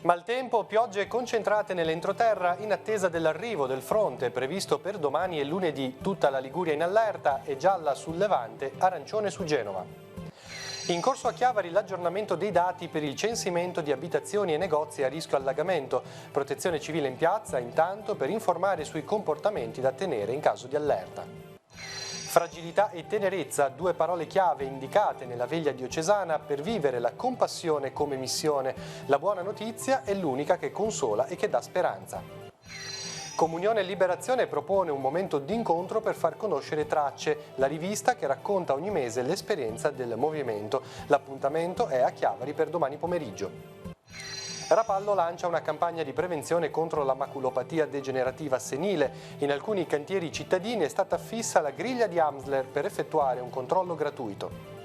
Maltempo, piogge concentrate nell'entroterra in attesa dell'arrivo del fronte previsto per domani e lunedì. Tutta la Liguria in allerta e gialla sul Levante, arancione su Genova. In corso a Chiavari l'aggiornamento dei dati per il censimento di abitazioni e negozi a rischio allagamento. Protezione civile in piazza intanto per informare sui comportamenti da tenere in caso di allerta. Fragilità e tenerezza, due parole chiave indicate nella veglia diocesana per vivere la compassione come missione. La buona notizia è l'unica che consola e che dà speranza. Comunione e Liberazione propone un momento d'incontro per far conoscere Tracce, la rivista che racconta ogni mese l'esperienza del movimento. L'appuntamento è a Chiavari per domani pomeriggio. Rapallo lancia una campagna di prevenzione contro la maculopatia degenerativa senile. In alcuni cantieri cittadini è stata fissa la griglia di Amsler per effettuare un controllo gratuito.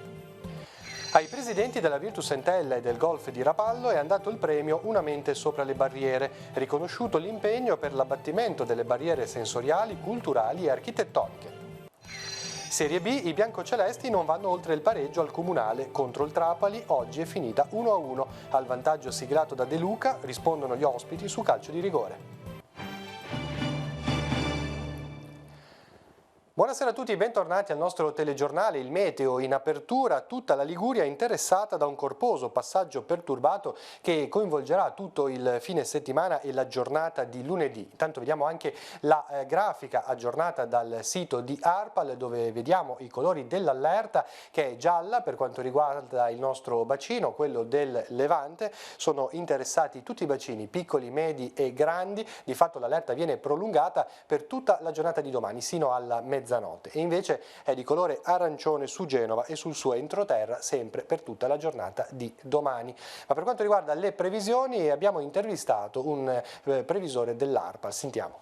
Ai presidenti della Virtus Entella e del Golf di Rapallo è andato il premio Una mente sopra le barriere, riconosciuto l'impegno per l'abbattimento delle barriere sensoriali, culturali e architettoniche. Serie B, i biancocelesti non vanno oltre il pareggio al Comunale contro il Trapani, oggi è finita 1-1. Al vantaggio siglato da De Luca rispondono gli ospiti su calcio di rigore. Buonasera a tutti, bentornati al nostro telegiornale. Il meteo in apertura, tutta la Liguria interessata da un corposo passaggio perturbato che coinvolgerà tutto il fine settimana e la giornata di lunedì. Intanto vediamo anche la grafica aggiornata dal sito di ARPAL dove vediamo i colori dell'allerta che è gialla per quanto riguarda il nostro bacino, quello del Levante. Sono interessati tutti i bacini, piccoli, medi e grandi. Di fatto l'allerta viene prolungata per tutta la giornata di domani, sino alla mezzanotte, e invece è di colore arancione su Genova e sul suo entroterra sempre per tutta la giornata di domani. Ma per quanto riguarda le previsioni abbiamo intervistato un previsore dell'ARPAL, sentiamo.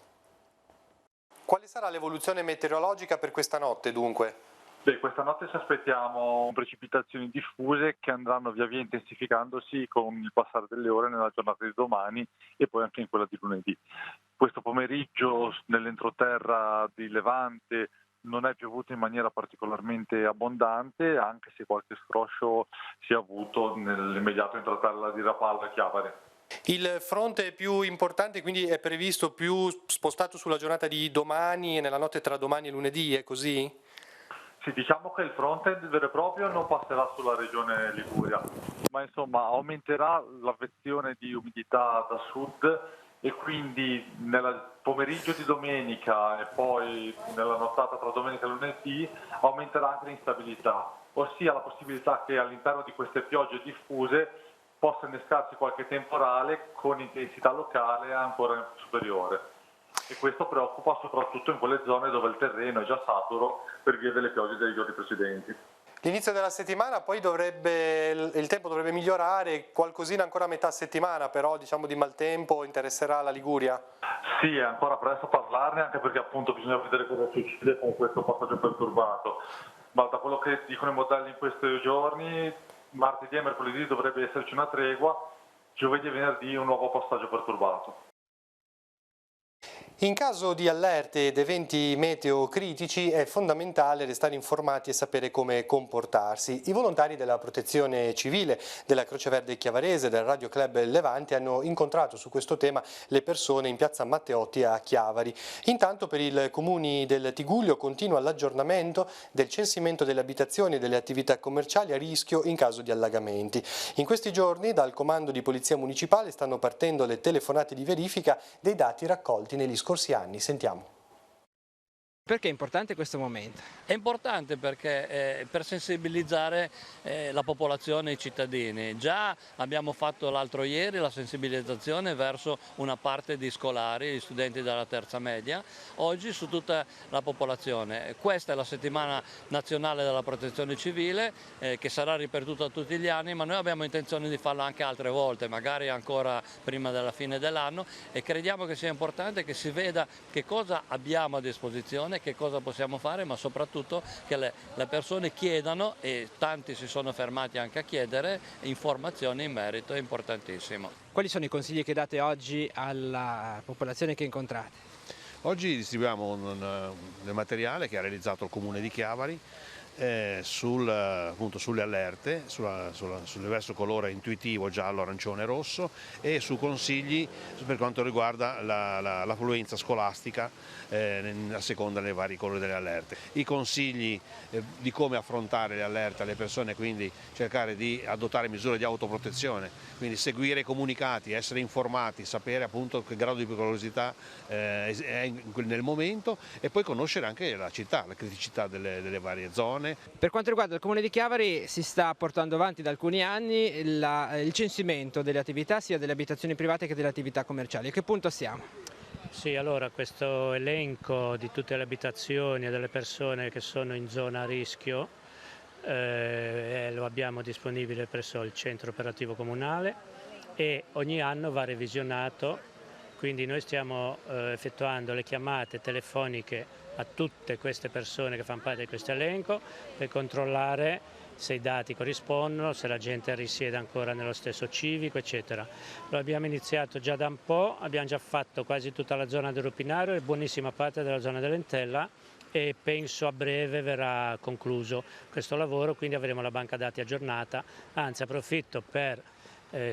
Quale sarà l'evoluzione meteorologica per questa notte dunque? Questa notte ci aspettiamo precipitazioni diffuse che andranno via via intensificandosi con il passare delle ore nella giornata di domani e poi anche in quella di lunedì. Questo pomeriggio nell'entroterra di Levante non è piovuto in maniera particolarmente abbondante, anche se qualche scroscio si è avuto nell'immediato entroterra di Rapallo e Chiavari. Il fronte più importante quindi è previsto più spostato sulla giornata di domani e nella notte tra domani e lunedì, è così? Sì, diciamo che il fronte vero e proprio non passerà sulla regione Liguria, ma insomma aumenterà l'avvezione di umidità da sud e quindi nel pomeriggio di domenica e poi nella nottata tra domenica e lunedì aumenterà anche l'instabilità, ossia la possibilità che all'interno di queste piogge diffuse possa innescarsi qualche temporale con intensità locale ancora superiore. E questo preoccupa soprattutto in quelle zone dove il terreno è già saturo per via delle piogge dei giorni precedenti. L'inizio della settimana poi il tempo dovrebbe migliorare, qualcosina ancora a metà settimana, però diciamo di maltempo interesserà la Liguria? Sì, è ancora presto parlarne, anche perché appunto bisogna vedere cosa succede con questo passaggio perturbato. Ma da quello che dicono i modelli in questi giorni, martedì e mercoledì dovrebbe esserci una tregua, giovedì e venerdì un nuovo passaggio perturbato. In caso di allerte ed eventi meteo critici è fondamentale restare informati e sapere come comportarsi. I volontari della Protezione Civile, della Croce Verde Chiavarese, del Radio Club Levante hanno incontrato su questo tema le persone in piazza Matteotti a Chiavari. Intanto per i comuni del Tigullio continua l'aggiornamento del censimento delle abitazioni e delle attività commerciali a rischio in caso di allagamenti. In questi giorni dal comando di Polizia Municipale stanno partendo le telefonate di verifica dei dati raccolti negli scorsi anni. Sentiamo. Perché è importante questo momento? È importante perché per sensibilizzare la popolazione e i cittadini. Già abbiamo fatto l'altro ieri la sensibilizzazione verso una parte di scolari, gli studenti della terza media, oggi su tutta la popolazione. Questa è la settimana nazionale della protezione civile che sarà ripetuta tutti gli anni, ma noi abbiamo intenzione di farla anche altre volte, magari ancora prima della fine dell'anno, e crediamo che sia importante che si veda che cosa abbiamo a disposizione, che cosa possiamo fare, ma soprattutto che le persone chiedano, e tanti si sono fermati anche a chiedere, informazioni in merito, è importantissimo. Quali sono i consigli che date oggi alla popolazione che incontrate? Oggi distribuiamo del materiale che ha realizzato il Comune di Chiavari appunto sulle allerte, sul diverso colore intuitivo giallo, arancione e rosso, e su consigli per quanto riguarda l'affluenza scolastica a seconda dei vari colori delle allerte. I consigli di come affrontare le allerte alle persone, quindi cercare di adottare misure di autoprotezione, quindi seguire i comunicati, essere informati, sapere appunto che grado di pericolosità è nel momento, e poi conoscere anche la città, la criticità delle varie zone. Per quanto riguarda il Comune di Chiavari, si sta portando avanti da alcuni anni il censimento delle attività sia delle abitazioni private che delle attività commerciali. A che punto siamo? Sì, allora questo elenco di tutte le abitazioni e delle persone che sono in zona a rischio lo abbiamo disponibile presso il centro operativo comunale e ogni anno va revisionato, quindi noi stiamo effettuando le chiamate telefoniche a tutte queste persone che fanno parte di questo elenco per controllare se i dati corrispondono, se la gente risiede ancora nello stesso civico, eccetera. Lo abbiamo iniziato già da un po', abbiamo già fatto quasi tutta la zona del Rupinario e buonissima parte della zona dell'Entella, e penso a breve verrà concluso questo lavoro, quindi avremo la banca dati aggiornata. Anzi, approfitto per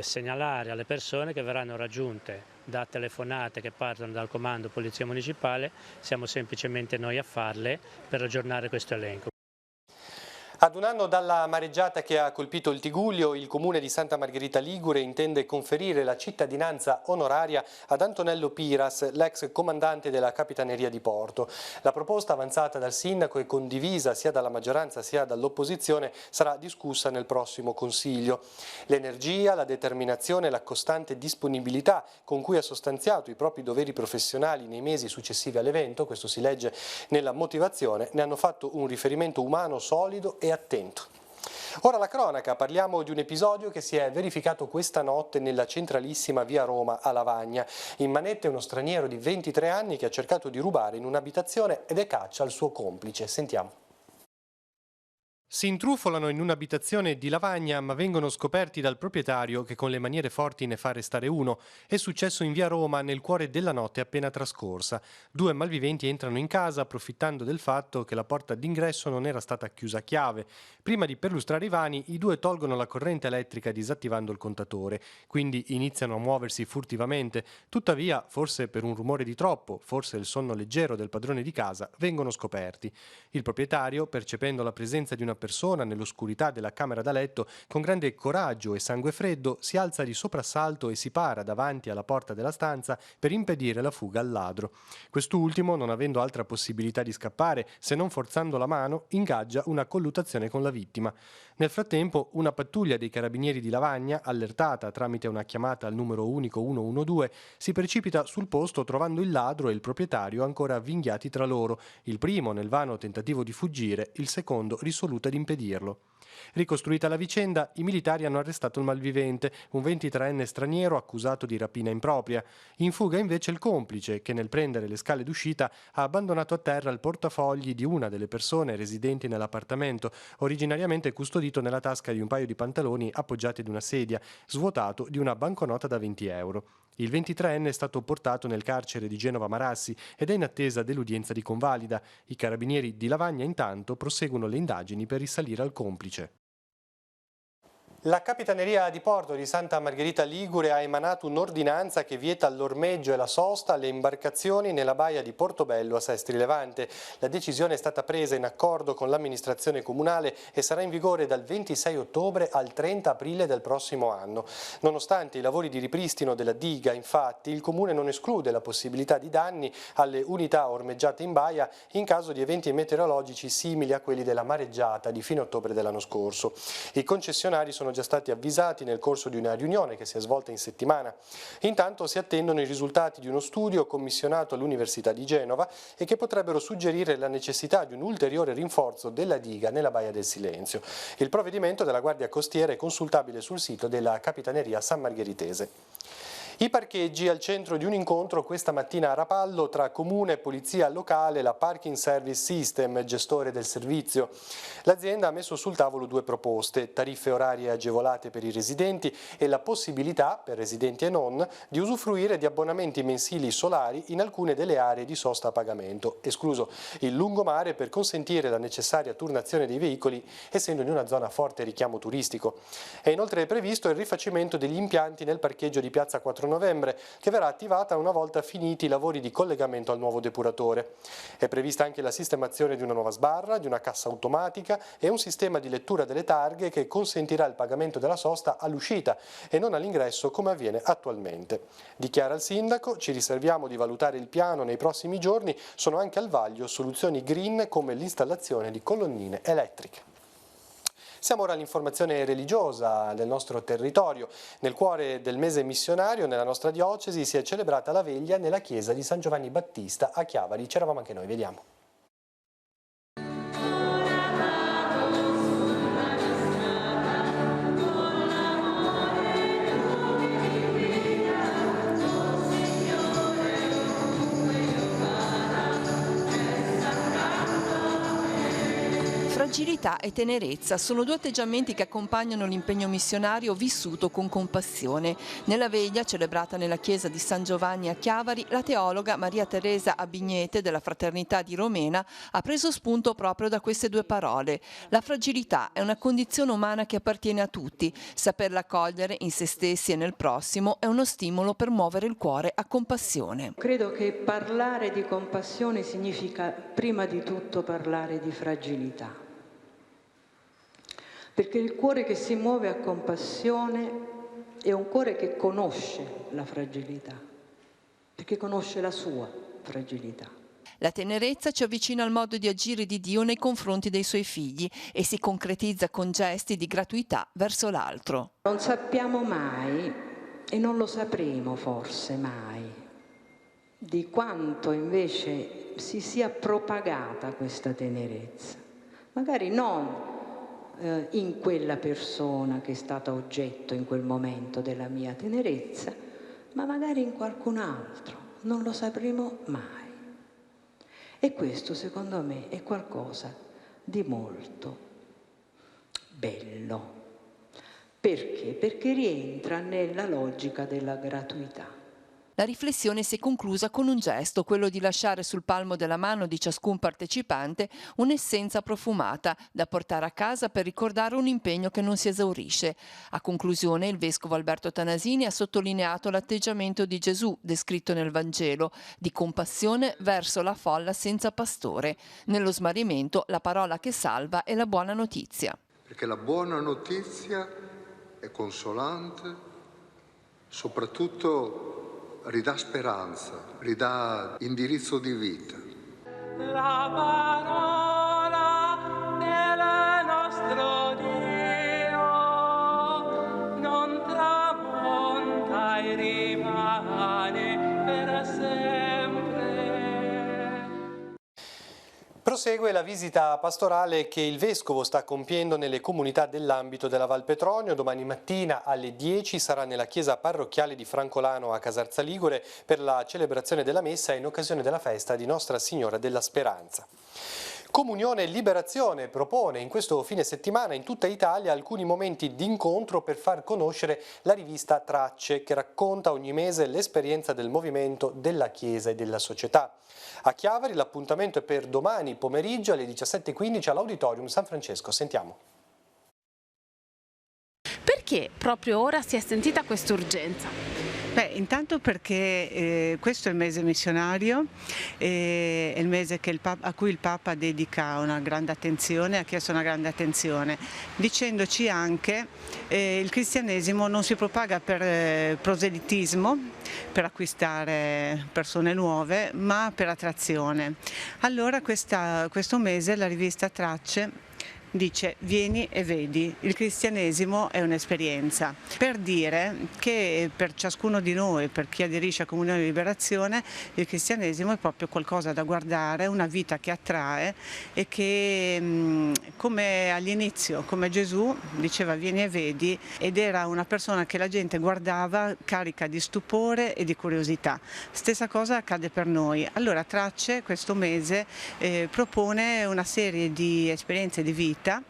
segnalare alle persone che verranno raggiunte da telefonate che partono dal comando Polizia Municipale, siamo semplicemente noi a farle per aggiornare questo elenco. Ad un anno dalla mareggiata che ha colpito il Tigullio, il comune di Santa Margherita Ligure intende conferire la cittadinanza onoraria ad Antonello Piras, l'ex comandante della Capitaneria di Porto. La proposta avanzata dal sindaco e condivisa sia dalla maggioranza sia dall'opposizione sarà discussa nel prossimo Consiglio. L'energia, la determinazione e la costante disponibilità con cui ha sostanziato i propri doveri professionali nei mesi successivi all'evento, questo si legge nella motivazione, ne hanno fatto un riferimento umano solido e attento. Ora la cronaca, parliamo di un episodio che si è verificato questa notte nella centralissima via Roma a Lavagna. In manette uno straniero di 23 anni che ha cercato di rubare in un'abitazione ed è caccia al suo complice. Sentiamo. Si intrufolano in un'abitazione di Lavagna ma vengono scoperti dal proprietario che con le maniere forti ne fa arrestare uno. È successo in via Roma nel cuore della notte appena trascorsa. Due malviventi entrano in casa approfittando del fatto che la porta d'ingresso non era stata chiusa a chiave. Prima di perlustrare i vani, i due tolgono la corrente elettrica disattivando il contatore, quindi iniziano a muoversi furtivamente. Tuttavia, forse per un rumore di troppo, forse il sonno leggero del padrone di casa, vengono scoperti. Il proprietario, percependo la presenza di una persona nell'oscurità della camera da letto, con grande coraggio e sangue freddo si alza di soprassalto e si para davanti alla porta della stanza per impedire la fuga al ladro. Quest'ultimo, non avendo altra possibilità di scappare se non forzando la mano, ingaggia una colluttazione con la vittima. Nel frattempo, una pattuglia dei carabinieri di Lavagna, allertata tramite una chiamata al numero unico 112, si precipita sul posto trovando il ladro e il proprietario ancora avvinghiati tra loro, il primo nel vano tentativo di fuggire, il secondo risoluto ad impedirlo. Ricostruita la vicenda, i militari hanno arrestato il malvivente, un 23enne straniero accusato di rapina impropria. In fuga invece il complice, che nel prendere le scale d'uscita ha abbandonato a terra il portafogli di una delle persone residenti nell'appartamento, originariamente custodito nella tasca di un paio di pantaloni appoggiati ad una sedia, svuotato di una banconota da 20 euro. Il 23enne è stato portato nel carcere di Genova Marassi ed è in attesa dell'udienza di convalida. I carabinieri di Lavagna intanto proseguono le indagini per risalire al complice. La Capitaneria di Porto di Santa Margherita Ligure ha emanato un'ordinanza che vieta l'ormeggio e la sosta alle imbarcazioni nella baia di Portobello a Sestri Levante. La decisione è stata presa in accordo con l'amministrazione comunale e sarà in vigore dal 26 ottobre al 30 aprile del prossimo anno. Nonostante i lavori di ripristino della diga, infatti, il Comune non esclude la possibilità di danni alle unità ormeggiate in baia in caso di eventi meteorologici simili a quelli della mareggiata di fine ottobre dell'anno scorso. I concessionari sono già stati avvisati nel corso di una riunione che si è svolta in settimana. Intanto si attendono i risultati di uno studio commissionato all'Università di Genova e che potrebbero suggerire la necessità di un ulteriore rinforzo della diga nella Baia del Silenzio. Il provvedimento della Guardia Costiera è consultabile sul sito della Capitaneria San Margheritese. I parcheggi al centro di un incontro questa mattina a Rapallo tra Comune e Polizia Locale, la Parking Service System, gestore del servizio. L'azienda ha messo sul tavolo 2 proposte: tariffe orarie agevolate per i residenti e la possibilità, per residenti e non, di usufruire di abbonamenti mensili solari in alcune delle aree di sosta a pagamento, escluso il lungomare per consentire la necessaria turnazione dei veicoli, essendo in una zona a forte richiamo turistico. È inoltre previsto il rifacimento degli impianti nel parcheggio di Piazza 4 Novembre, che verrà attivata una volta finiti i lavori di collegamento al nuovo depuratore. È prevista anche la sistemazione di una nuova sbarra, di una cassa automatica e un sistema di lettura delle targhe che consentirà il pagamento della sosta all'uscita e non all'ingresso come avviene attualmente. Dichiara il sindaco: ci riserviamo di valutare il piano nei prossimi giorni, sono anche al vaglio soluzioni green come l'installazione di colonnine elettriche. Siamo ora all'informazione religiosa del nostro territorio. Nel cuore del mese missionario, nella nostra diocesi, si è celebrata la veglia nella chiesa di San Giovanni Battista a Chiavari. C'eravamo anche noi, vediamo. Fragilità e tenerezza sono due atteggiamenti che accompagnano l'impegno missionario vissuto con compassione. Nella veglia, celebrata nella chiesa di San Giovanni a Chiavari, la teologa Maria Teresa Abignete della Fraternità di Romena ha preso spunto proprio da queste due parole. La fragilità è una condizione umana che appartiene a tutti. Saperla cogliere in se stessi e nel prossimo è uno stimolo per muovere il cuore a compassione. Credo che parlare di compassione significa prima di tutto parlare di fragilità. Perché il cuore che si muove a compassione è un cuore che conosce la fragilità, perché conosce la sua fragilità. La tenerezza ci avvicina al modo di agire di Dio nei confronti dei suoi figli e si concretizza con gesti di gratuità verso l'altro. Non sappiamo mai, e non lo sapremo forse mai, di quanto invece si sia propagata questa tenerezza. Magari non in quella persona che è stata oggetto in quel momento della mia tenerezza, ma magari in qualcun altro, non lo sapremo mai. E questo secondo me è qualcosa di molto bello. Perché? Perché rientra nella logica della gratuità. La riflessione si è conclusa con un gesto, quello di lasciare sul palmo della mano di ciascun partecipante un'essenza profumata da portare a casa per ricordare un impegno che non si esaurisce. A conclusione, il vescovo Alberto Tanasini ha sottolineato l'atteggiamento di Gesù descritto nel Vangelo, di compassione verso la folla senza pastore. Nello smarrimento, la parola che salva è la buona notizia. Perché la buona notizia è consolante, soprattutto ridà speranza, ridà indirizzo di vita. La parola del nostro Dio non tramonta e rimane per sempre. Prosegue la visita pastorale che il Vescovo sta compiendo nelle comunità dell'ambito della Val Petronio. Domani mattina alle 10 sarà nella chiesa parrocchiale di Francolano a Casarza Ligure per la celebrazione della messa in occasione della festa di Nostra Signora della Speranza. Comunione e Liberazione propone in questo fine settimana in tutta Italia alcuni momenti di incontro per far conoscere la rivista Tracce, che racconta ogni mese l'esperienza del movimento, della Chiesa e della società. A Chiavari l'appuntamento è per domani pomeriggio alle 17:15 all'Auditorium San Francesco. Sentiamo. Perché proprio ora si è sentita quest'urgenza? Intanto perché questo è il mese missionario, è il mese a cui il Papa dedica una grande attenzione, ha chiesto una grande attenzione, dicendoci anche che il cristianesimo non si propaga per proselitismo, per acquistare persone nuove, ma per attrazione. Allora questo mese la rivista Tracce dice vieni e vedi, il cristianesimo è un'esperienza, per dire che per ciascuno di noi, per chi aderisce a Comunione di Liberazione, il cristianesimo è proprio qualcosa da guardare, una vita che attrae e che come all'inizio, come Gesù diceva vieni e vedi, ed era una persona che la gente guardava carica di stupore e di curiosità. Stessa cosa accade per noi. Allora Tracce questo mese propone una serie di esperienze di vita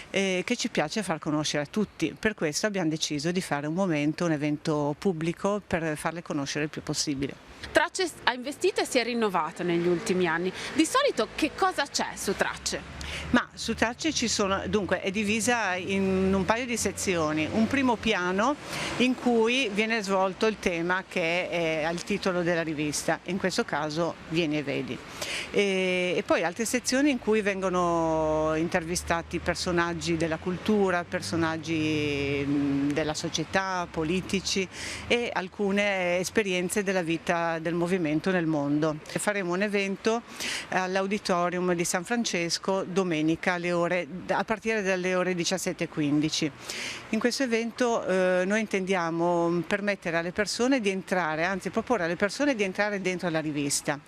che ci piace far conoscere a tutti. Per questo abbiamo deciso di fare un evento pubblico per farle conoscere il più possibile. Tracce ha investito e si è rinnovato negli ultimi anni. Di solito che cosa c'è su Tracce? Ma su Tracce ci sono, dunque è divisa in un paio di sezioni, un primo piano in cui viene svolto il tema che è al titolo della rivista, in questo caso Vieni e vedi, e poi altre sezioni in cui vengono intervistati personaggi della cultura, personaggi della società, politici e alcune esperienze della vita del movimento nel mondo. Faremo un evento all'Auditorium di San Francesco domenica a partire dalle ore 17:15. In questo evento noi intendiamo permettere alle persone di entrare, anzi proporre alle persone di entrare dentro la rivista.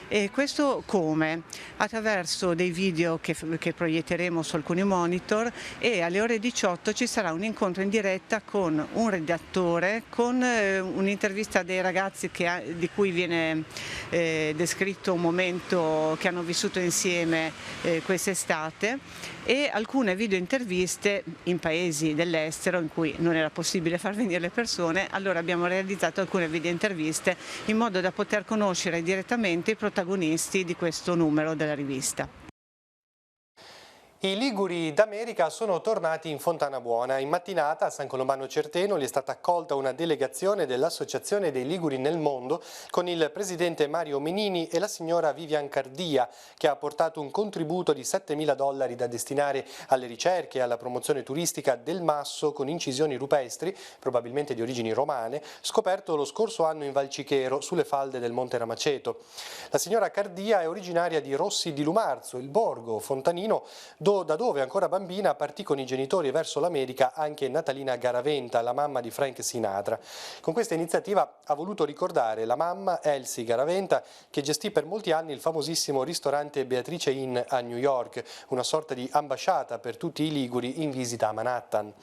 E questo come? Attraverso dei video che proietteremo su alcuni monitor, e alle ore 18 ci sarà un incontro in diretta con un redattore, con un'intervista dei ragazzi di cui viene descritto un momento che hanno vissuto insieme quest'estate, e alcune video interviste in paesi dell'estero in cui non era possibile far venire le persone. Allora abbiamo realizzato alcune video interviste in modo da poter conoscere direttamente i protagonisti di questo numero della rivista. I Liguri d'America sono tornati in Fontana Buona. In mattinata a San Colombano Certeno gli è stata accolta una delegazione dell'Associazione dei Liguri nel Mondo con il presidente Mario Menini e la signora Vivian Cardia, che ha portato un contributo di $7.000 da destinare alle ricerche e alla promozione turistica del masso con incisioni rupestri, probabilmente di origini romane, scoperto lo scorso anno in Valcichero, sulle falde del Monte Ramaceto. La signora Cardia è originaria di Rossi di Lumarzo, il borgo fontanino, da dove ancora bambina partì con i genitori verso l'America anche Natalina Garaventa, la mamma di Frank Sinatra. Con questa iniziativa ha voluto ricordare la mamma Elsie Garaventa, che gestì per molti anni il famosissimo ristorante Beatrice Inn a New York, una sorta di ambasciata per tutti i liguri in visita a Manhattan.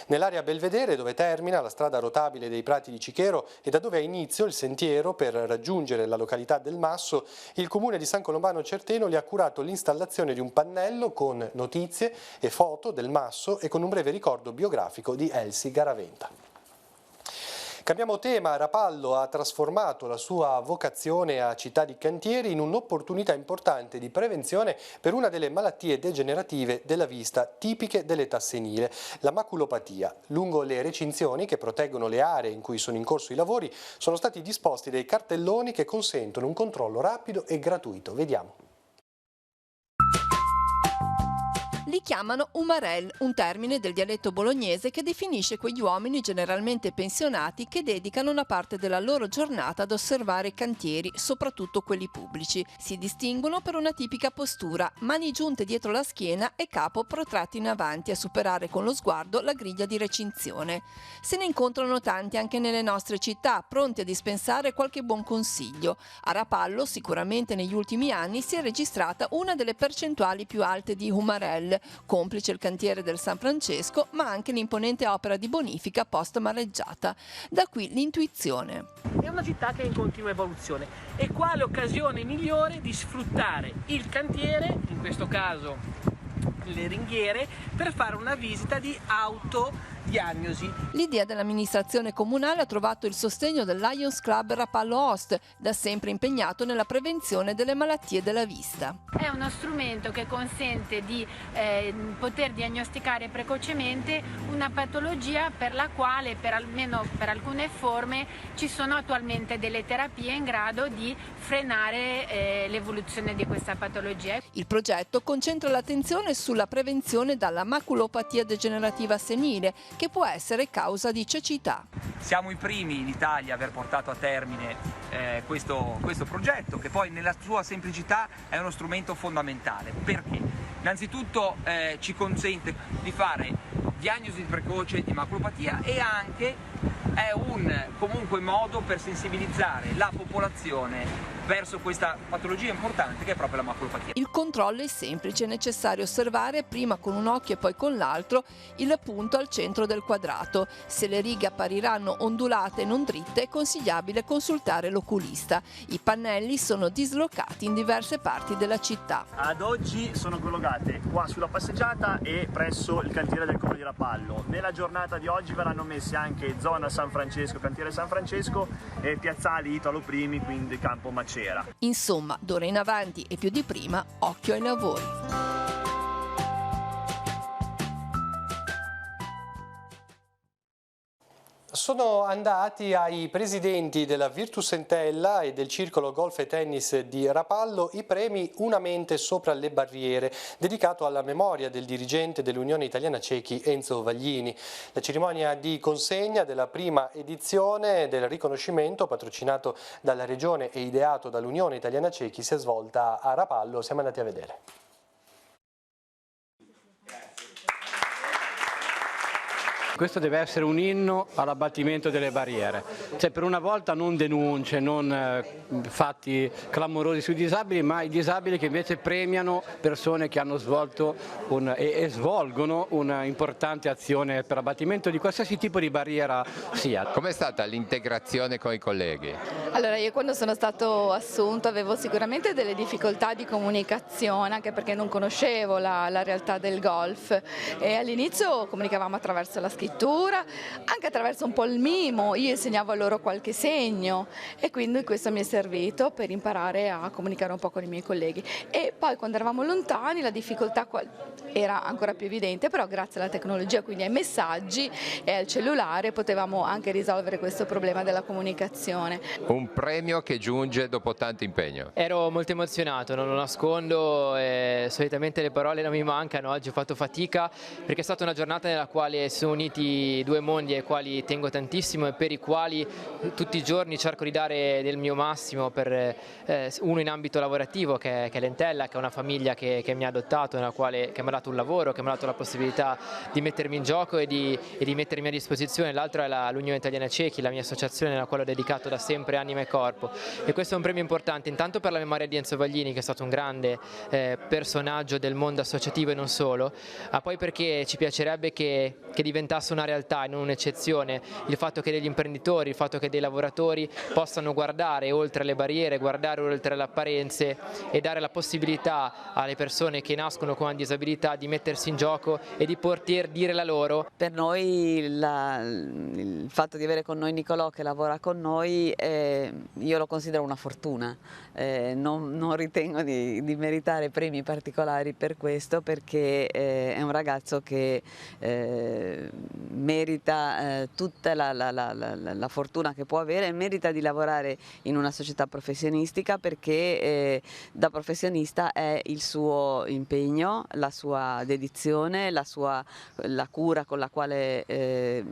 Nell'area Belvedere, dove termina la strada rotabile dei Prati di Cichero e da dove ha inizio il sentiero per raggiungere la località del Masso, il comune di San Colombano Certeno gli ha curato l'installazione di un pannello con notizie e foto del Masso e con un breve ricordo biografico di Elsie Garaventa. Cambiamo tema. Rapallo ha trasformato la sua vocazione a città di cantieri in un'opportunità importante di prevenzione per una delle malattie degenerative della vista tipiche dell'età senile, la maculopatia. Lungo le recinzioni che proteggono le aree in cui sono in corso i lavori sono stati disposti dei cartelloni che consentono un controllo rapido e gratuito. Vediamo. Li chiamano umarell, un termine del dialetto bolognese che definisce quegli uomini generalmente pensionati che dedicano una parte della loro giornata ad osservare i cantieri, soprattutto quelli pubblici. Si distinguono per una tipica postura, mani giunte dietro la schiena e capo protratto in avanti a superare con lo sguardo la griglia di recinzione. Se ne incontrano tanti anche nelle nostre città, pronti a dispensare qualche buon consiglio. A Rapallo, sicuramente negli ultimi anni, si è registrata una delle percentuali più alte di umarell, complice il cantiere del San Francesco, ma anche l'imponente opera di bonifica post-mareggiata. Da qui l'intuizione. È una città che è in continua evoluzione, e quale occasione migliore di sfruttare il cantiere, in questo caso le ringhiere, per fare una visita di autodiagnosi. L'idea dell'amministrazione comunale ha trovato il sostegno del Lions Club Rapallo Host, da sempre impegnato nella prevenzione delle malattie della vista. È uno strumento che consente di poter diagnosticare precocemente una patologia per la quale, almeno per alcune forme, ci sono attualmente delle terapie in grado di frenare l'evoluzione di questa patologia. Il progetto concentra l'attenzione sulla prevenzione dalla maculopatia degenerativa senile, che può essere causa di cecità. Siamo i primi in Italia a aver portato a termine questo progetto, che poi nella sua semplicità è uno strumento fondamentale. Perché? Innanzitutto ci consente di fare diagnosi precoce di maculopatia e anche è un comunque modo per sensibilizzare la popolazione verso questa patologia importante che è proprio la maculopatia. Il controllo è semplice, è necessario osservare prima con un occhio e poi con l'altro il punto al centro del quadrato. Se le righe appariranno ondulate e non dritte è consigliabile consultare l'oculista. I pannelli sono dislocati in diverse parti della città. Ad oggi sono collocate qua sulla passeggiata e presso il cantiere del Comune di Rapallo. Nella giornata di oggi verranno messi anche zona San Francesco, cantiere San Francesco e piazzali Italo Primi, quindi campo Macera. Insomma, d'ora in avanti e più di prima, occhio ai lavori. Sono andati ai presidenti della Virtus Entella e del Circolo Golf e Tennis di Rapallo i premi Una mente sopra le barriere, dedicato alla memoria del dirigente dell'Unione Italiana Cechi Enzo Vaglini. La cerimonia di consegna della prima edizione del riconoscimento, patrocinato dalla Regione e ideato dall'Unione Italiana Cechi, si è svolta a Rapallo. Siamo andati a vedere. Questo deve essere un inno all'abbattimento delle barriere, cioè per una volta non denunce, non fatti clamorosi sui disabili, ma i disabili che invece premiano persone che hanno svolto e svolgono un'importante azione per l'abbattimento di qualsiasi tipo di barriera sia. Com'è stata l'integrazione con i colleghi? Allora, io quando sono stato assunto avevo sicuramente delle difficoltà di comunicazione, anche perché non conoscevo la realtà del golf e all'inizio comunicavamo attraverso la scrittura, anche attraverso un po' il mimo, io insegnavo loro qualche segno e quindi questo mi è servito per imparare a comunicare un po' con i miei colleghi. E poi quando eravamo lontani la difficoltà era ancora più evidente, però grazie alla tecnologia, quindi ai messaggi e al cellulare, potevamo anche risolvere questo problema della comunicazione. Un premio che giunge dopo tanto impegno. Ero molto emozionato, non lo nascondo, solitamente le parole non mi mancano, oggi ho fatto fatica perché è stata una giornata nella quale si sono uniti due mondi ai quali tengo tantissimo e per i quali tutti i giorni cerco di dare del mio massimo, per uno in ambito lavorativo che è l'Entella, che è una famiglia che mi ha adottato, che mi ha dato un lavoro, che mi ha dato la possibilità di mettermi in gioco e di mettermi a disposizione. L'altro è l'Unione Italiana Cechi, la mia associazione alla quale ho dedicato da sempre anima e corpo, e questo è un premio importante intanto per la memoria di Enzo Vaglini, che è stato un grande personaggio del mondo associativo e non solo, ma poi perché ci piacerebbe che diventasse una realtà e non un'eccezione il fatto che degli imprenditori, il fatto che dei lavoratori possano guardare oltre le barriere, guardare oltre le apparenze e dare la possibilità alle persone che nascono con una disabilità di mettersi in gioco e di poter dire la loro. Per noi il fatto di avere con noi Nicolò che lavora con noi, io lo considero una fortuna, non ritengo di meritare premi particolari per questo, perché è un ragazzo che merita tutta la fortuna che può avere, e merita di lavorare in una società professionistica, perché da professionista è il suo impegno, la sua dedizione, la cura con la quale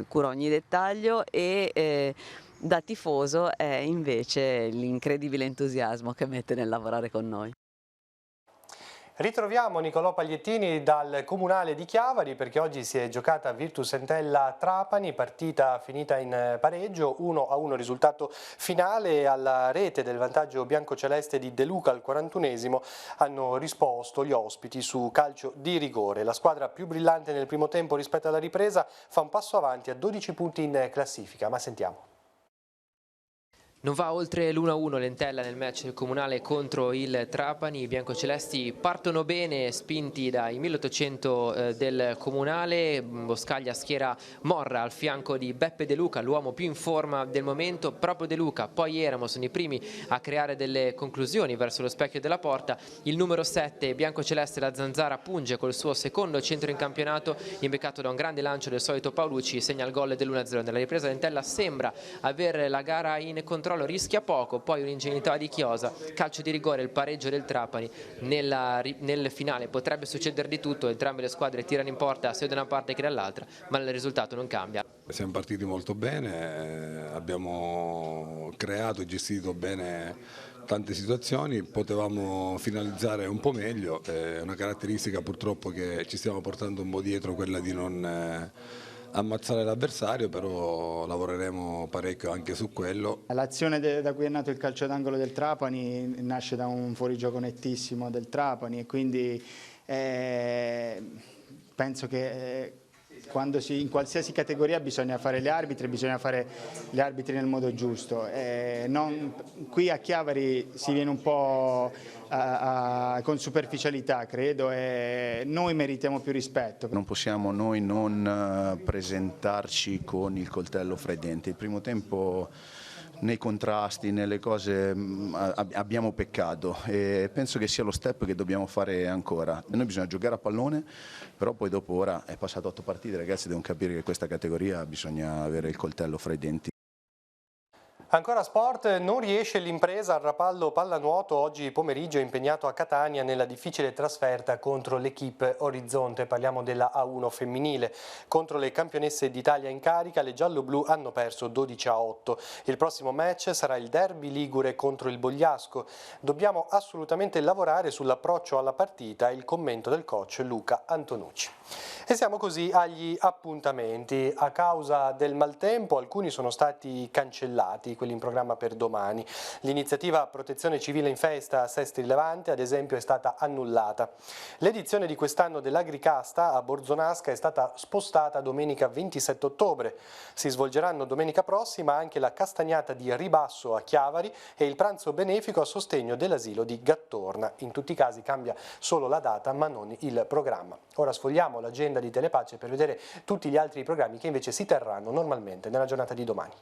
cura ogni dettaglio, e da tifoso è invece l'incredibile entusiasmo che mette nel lavorare con noi. Ritroviamo Nicolò Pagliettini dal Comunale di Chiavari, perché oggi si è giocata Virtus Entella Trapani, partita finita in pareggio, 1-1 risultato finale. Alla rete del vantaggio biancoceleste di De Luca al 41esimo hanno risposto gli ospiti su calcio di rigore. La squadra più brillante nel primo tempo rispetto alla ripresa fa un passo avanti a 12 punti in classifica, ma sentiamo. Non va oltre l'1-1 l'Entella nel match del Comunale contro il Trapani. I biancocelesti partono bene, spinti dai 1800 del Comunale. Boscaglia schiera Morra al fianco di Beppe De Luca, l'uomo più in forma del momento. Proprio De Luca, poi Eramo sono i primi a creare delle conclusioni verso lo specchio della porta. Il numero 7 biancoceleste, la Zanzara, punge col suo secondo centro in campionato, imbeccato da un grande lancio del solito Paolucci, segna il gol dell'1-0. Nella ripresa l'Entella sembra avere la gara in controllo, rischia poco, poi un'ingenuità di Chiosa, calcio di rigore, il pareggio del Trapani. Nel finale potrebbe succedere di tutto, entrambe le squadre tirano in porta sia da una parte che dall'altra, ma il risultato non cambia. Siamo partiti molto bene, abbiamo creato e gestito bene tante situazioni, potevamo finalizzare un po' meglio, è una caratteristica purtroppo che ci stiamo portando un po' dietro, quella di non ammazzare l'avversario, però lavoreremo parecchio anche su quello. L'azione da cui è nato il calcio d'angolo del Trapani nasce da un fuorigioco nettissimo del Trapani e quindi penso che quando in qualsiasi categoria bisogna fare gli arbitri, bisogna fare gli arbitri nel modo giusto. Qui a Chiavari si viene un po' con superficialità, credo, e noi meritiamo più rispetto. Non possiamo noi non presentarci con il coltello fra i denti. Il primo tempo nei contrasti, nelle cose abbiamo peccato e penso che sia lo step che dobbiamo fare ancora. Noi bisogna giocare a pallone, però poi dopo ora è passato 8 partite, ragazzi devono capire che questa categoria bisogna avere il coltello fra i denti. Ancora sport, non riesce l'impresa al Rapallo Pallanuoto, oggi pomeriggio è impegnato a Catania nella difficile trasferta contro l'Equipe Orizzonte, parliamo della A1 femminile. Contro le campionesse d'Italia in carica le giallo-blu hanno perso 12-8. Il prossimo match sarà il derby ligure contro il Bogliasco. Dobbiamo assolutamente lavorare sull'approccio alla partita, il commento del coach Luca Antonucci. E siamo così agli appuntamenti. A causa del maltempo alcuni sono stati cancellati, quelli in programma per domani. L'iniziativa Protezione Civile in Festa a Sestri Levante, ad esempio, è stata annullata. L'edizione di quest'anno dell'Agricasta a Borzonasca è stata spostata domenica 27 ottobre. Si svolgeranno domenica prossima anche la castagnata di Ribasso a Chiavari e il pranzo benefico a sostegno dell'asilo di Gattorna. In tutti i casi cambia solo la data ma non il programma. Ora sfogliamo l'agenda di Telepace per vedere tutti gli altri programmi che invece si terranno normalmente nella giornata di domani.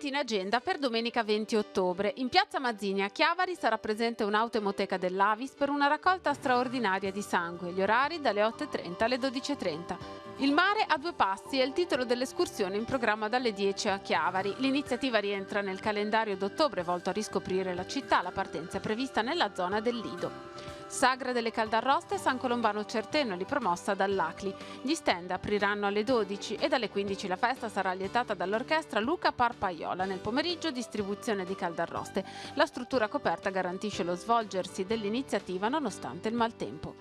In agenda per domenica 20 ottobre. In piazza Mazzini a Chiavari sarà presente un'autoemoteca dell'Avis per una raccolta straordinaria di sangue. Gli orari dalle 8:30 alle 12:30. Il mare a 2 passi è il titolo dell'escursione in programma dalle 10 a Chiavari. L'iniziativa rientra nel calendario d'ottobre volto a riscoprire la città. La partenza è prevista nella zona del Lido. Sagra delle Caldarroste San Colombano Certenoli, promossa dall'ACLI. Gli stand apriranno alle 12 e dalle 15 la festa sarà allietata dall'orchestra Luca Parpaiola. Nel pomeriggio distribuzione di Caldarroste. La struttura coperta garantisce lo svolgersi dell'iniziativa nonostante il maltempo.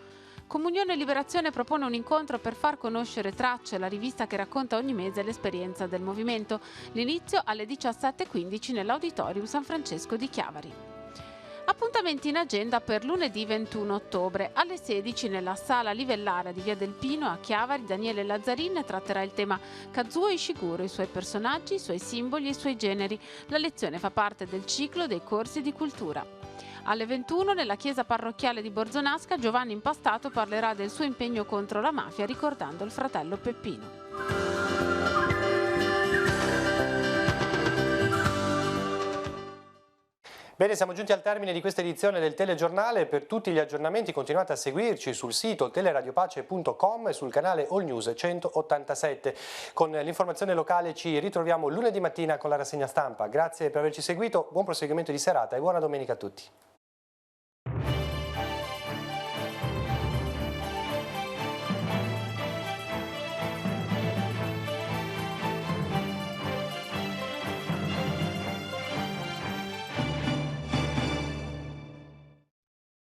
Comunione e Liberazione propone un incontro per far conoscere Tracce, la rivista che racconta ogni mese l'esperienza del movimento. L'inizio alle 17:15 nell'Auditorium San Francesco di Chiavari. Appuntamenti in agenda per lunedì 21 ottobre. Alle 16 nella sala Livellare di Via del Pino a Chiavari Daniele Lazzarin tratterà il tema Kazuo Ishiguro, i suoi personaggi, i suoi simboli e i suoi generi. La lezione fa parte del ciclo dei corsi di cultura. Alle 21 nella chiesa parrocchiale di Borzonasca Giovanni Impastato parlerà del suo impegno contro la mafia ricordando il fratello Peppino. Bene, siamo giunti al termine di questa edizione del telegiornale. Per tutti gli aggiornamenti continuate a seguirci sul sito teleradiopace.com e sul canale All News 187. Con l'informazione locale ci ritroviamo lunedì mattina con la rassegna stampa. Grazie per averci seguito, buon proseguimento di serata e buona domenica a tutti.